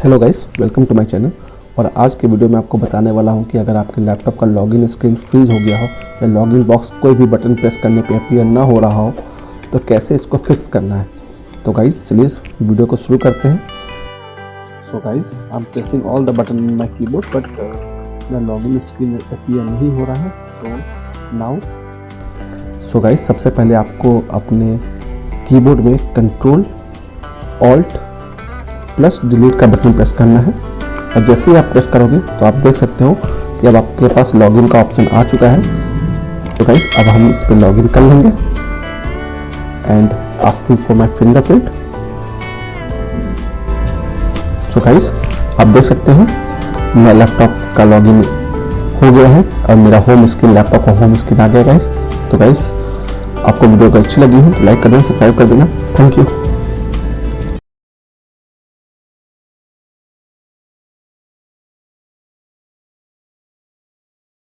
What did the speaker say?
Hello guys, welcome to my channel. और आज के वीडियो में आपको बताने वाला हूं कि अगर आपके लैपटॉप का लॉगिन स्क्रीन फ्रीज हो गया हो या लॉगिन बॉक्स कोई भी बटन प्रेस करने पे अपीयर ना हो रहा हो तो कैसे इसको फिक्स करना है। तो गाइस चलिए वीडियो को शुरू करते हैं। So guys, I am pressing all the button in my keyboard but the login screen appear नहीं हो रहा है। सो नाउ गाइस, सबसे पहले आपको अपने कीबोर्ड में कंट्रोल ऑल्ट प्लस डिलीट का बटन प्रेस करना है और जैसे ही आप प्रेस करोगे तो आप देख सकते हो कि अब आपके पास लॉगिन का ऑप्शन आ चुका है। तो गाइस अब हम इस पर लॉगिन कर लेंगे and asking for my fingerprint. So guys आप देख सकते हो मेरा लैपटॉप का लॉगिन हो गया है और मेरा होम स्क्रीन लैपटॉप का होम स्क्रीन आ गया गाइस। तो गाइस आपको वीडियो अगर अच्छी लगी हो तो लाइक करना, सब्सक्राइब कर देना। Thank you.